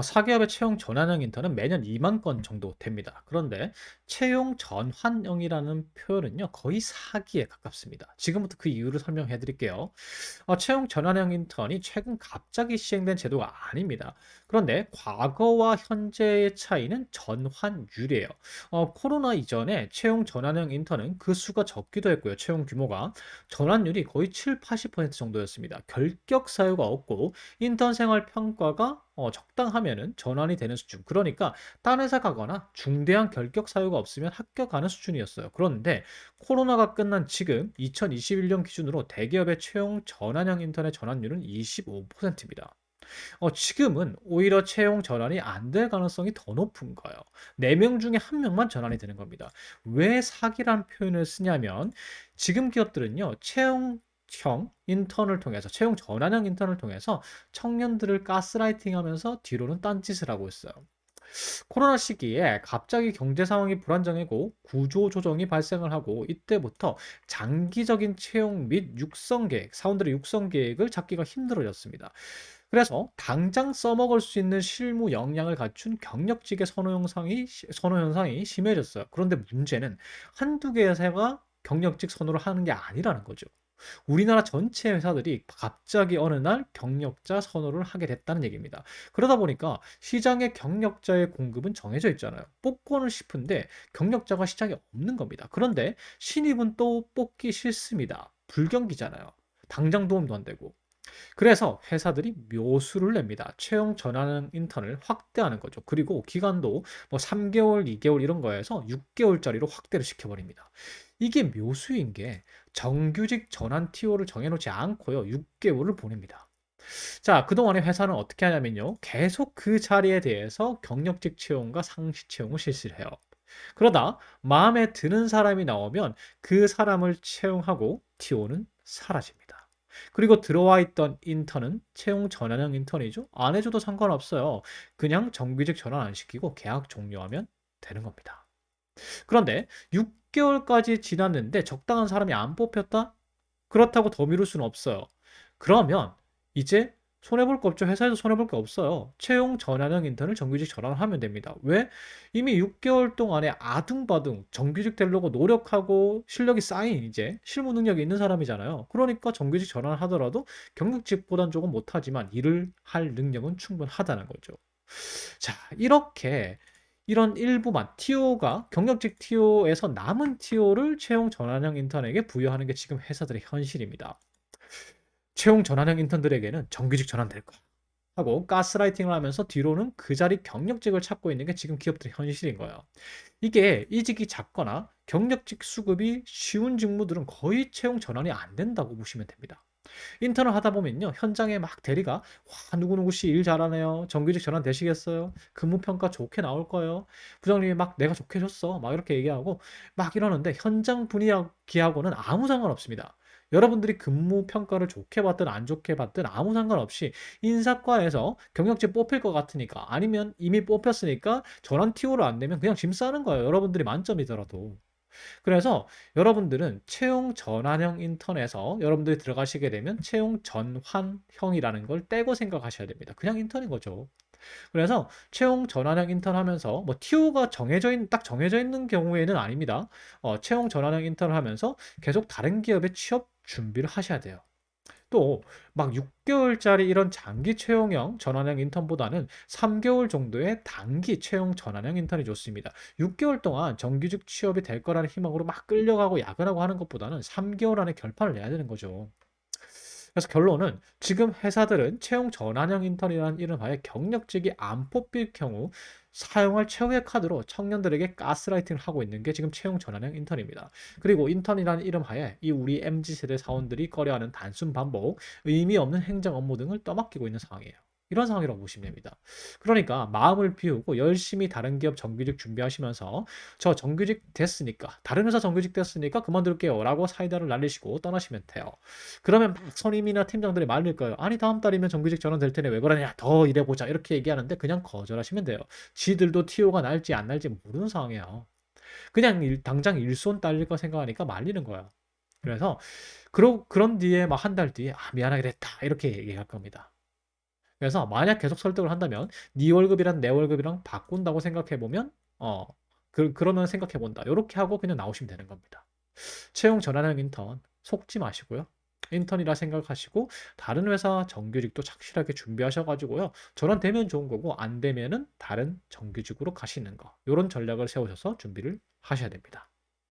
사기업의 채용 전환형 인턴은 매년 2만 건 정도 됩니다. 그런데 채용 전환형이라는 표현은요, 거의 사기에 가깝습니다. 지금부터 그 이유를 설명해 드릴게요. 채용 전환형 인턴이 최근 갑자기 시행된 제도가 아닙니다. 그런데 과거와 현재의 차이는 전환율이에요. 코로나 이전에 채용 전환형 인턴은 그 수가 적기도 했고요. 채용 규모가 전환율이 거의 7, 80% 정도였습니다. 결격 사유가 없고 인턴 생활 평가가 적당하면은 전환이 되는 수준. 그러니까 딴 회사 가거나 중대한 결격 사유가 없으면 합격하는 수준이었어요. 그런데 코로나가 끝난 지금 2021년 기준으로 대기업의 채용 전환형 인턴의 전환율은 25%입니다. 지금은 오히려 채용 전환이 안 될 가능성이 더 높은 거예요. 4명 중에 1명만 전환이 되는 겁니다. 왜 사기란 표현을 쓰냐면 지금 기업들은요. 채용형 인턴을 통해서 채용 전환형 인턴을 통해서 청년들을 가스라이팅하면서 뒤로는 딴짓을 하고 있어요. 코로나 시기에 갑자기 경제 상황이 불안정해고 구조 조정이 발생을 하고 이때부터 장기적인 채용 및 육성 계획, 사원들의 육성 계획을 잡기가 힘들어졌습니다. 그래서 당장 써먹을 수 있는 실무 역량을 갖춘 경력직의 선호 현상이 심해졌어요. 그런데 문제는 한두 개의 회사가 경력직 선호를 하는 게 아니라는 거죠. 우리나라 전체 회사들이 갑자기 어느 날 경력자 선호를 하게 됐다는 얘기입니다. 그러다 보니까 시장에 경력자의 공급은 정해져 있잖아요. 뽑고는 싶은데 경력자가 시장에 없는 겁니다. 그런데 신입은 또 뽑기 싫습니다. 불경기잖아요. 당장 도움도 안 되고. 그래서 회사들이 묘수를 냅니다. 채용 전환 인턴을 확대하는 거죠. 그리고 기간도 뭐 3개월, 2개월 이런 거에서 6개월짜리로 확대를 시켜버립니다. 이게 묘수인 게 정규직 전환 TO를 정해놓지 않고요. 6개월을 보냅니다. 자, 그동안에 회사는 어떻게 하냐면요. 계속 그 자리에 대해서 경력직 채용과 상시 채용을 실시를 해요. 그러다 마음에 드는 사람이 나오면 그 사람을 채용하고 TO는 사라집니다. 그리고 들어와 있던 인턴은 채용 전환형 인턴이죠. 안 해줘도 상관없어요. 그냥 정규직 전환 안 시키고 계약 종료하면 되는 겁니다. 그런데 6개월까지 지났는데 적당한 사람이 안 뽑혔다? 그렇다고 더 미룰 수는 없어요. 그러면 이제 손해볼 거 없죠. 회사에서 손해볼 게 없어요. 채용 전환형 인턴을 정규직 전환을 하면 됩니다. 왜? 이미 6개월 동안에 아둥바둥 정규직 되려고 노력하고 실력이 쌓인 이제 실무 능력이 있는 사람이잖아요. 그러니까 정규직 전환을 하더라도 경력직보단 조금 못하지만 일을 할 능력은 충분하다는 거죠. 자, 이렇게 이런 일부만 TO가 경력직 TO에서 남은 TO를 채용 전환형 인턴에게 부여하는 게 지금 회사들의 현실입니다. 채용 전환형 인턴들에게는 정규직 전환될 거야 하고 가스라이팅을 하면서 뒤로는 그 자리 경력직을 찾고 있는 게 지금 기업들의 현실인 거예요. 이게 이직이 작거나 경력직 수급이 쉬운 직무들은 거의 채용 전환이 안 된다고 보시면 됩니다. 인턴을 하다 보면요. 현장에 막 대리가 와, 누구누구 씨 일 잘하네요. 정규직 전환 되시겠어요? 근무 평가 좋게 나올 거예요. 부장님이 막 내가 좋게 줬어. 막 이렇게 얘기하고 막 이러는데 현장 분위기하고는 아무 상관없습니다. 여러분들이 근무 평가를 좋게 받든 안 좋게 받든 아무 상관없이 인사과에서 경력직 뽑힐 것 같으니까 아니면 이미 뽑혔으니까 전환 TO를 안 내면 그냥 짐 싸는 거예요. 여러분들이 만점이더라도. 그래서 여러분들은 채용 전환형 인턴에서 여러분들이 들어가시게 되면 채용 전환형이라는 걸 떼고 생각하셔야 됩니다. 그냥 인턴인 거죠. 그래서 채용 전환형 인턴 하면서 뭐 TO가 딱 정해져 있는 경우에는 아닙니다. 채용 전환형 인턴을 하면서 계속 다른 기업에 취업 준비를 하셔야 돼요. 또 막 6개월짜리 이런 장기 채용형 전환형 인턴보다는 3개월 정도의 단기 채용 전환형 인턴이 좋습니다. 6개월 동안 정규직 취업이 될 거라는 희망으로 막 끌려가고 야근하고 하는 것보다는 3개월 안에 결판을 내야 되는 거죠. 그래서 결론은 지금 회사들은 채용 전환형 인턴이라는 이름하에 경력직이 안 뽑힐 경우 사용할 최후의 카드로 청년들에게 가스라이팅을 하고 있는 게 지금 채용 전환형 인턴입니다. 그리고 인턴이라는 이름하에 이 우리 MZ세대 사원들이 꺼려하는 단순 반복, 의미 없는 행정 업무 등을 떠맡기고 있는 상황이에요. 이런 상황이라고 보시면 됩니다. 그러니까 마음을 비우고 열심히 다른 기업 정규직 준비하시면서 저 정규직 됐으니까 다른 회사 정규직 됐으니까 그만둘게요 라고 사이다를 날리시고 떠나시면 돼요. 그러면 막 선임이나 팀장들이 말릴 거예요. 아니 다음 달이면 정규직 전환 될 테니 왜 그러냐 더 일해보자 이렇게 얘기하는데 그냥 거절하시면 돼요. 지들도 TO가 날지 안 날지 모르는 상황이에요. 그냥 당장 일손 딸릴 거 생각하니까 말리는 거야. 그래서 그런 뒤에 막 한 달 뒤에 아 미안하게 됐다 이렇게 얘기할 겁니다. 그래서 만약 계속 설득을 한다면 "네 월급이랑 내 월급이랑 바꾼다고 생각해 보면 어 그러면 생각해 본다." 요렇게 하고 그냥 나오시면 되는 겁니다. 채용 전환형 인턴 속지 마시고요. 인턴이라 생각하시고 다른 회사 정규직도 착실하게 준비하셔 가지고요. 전환되면 좋은 거고 안 되면은 다른 정규직으로 가시는 거. 요런 전략을 세우셔서 준비를 하셔야 됩니다.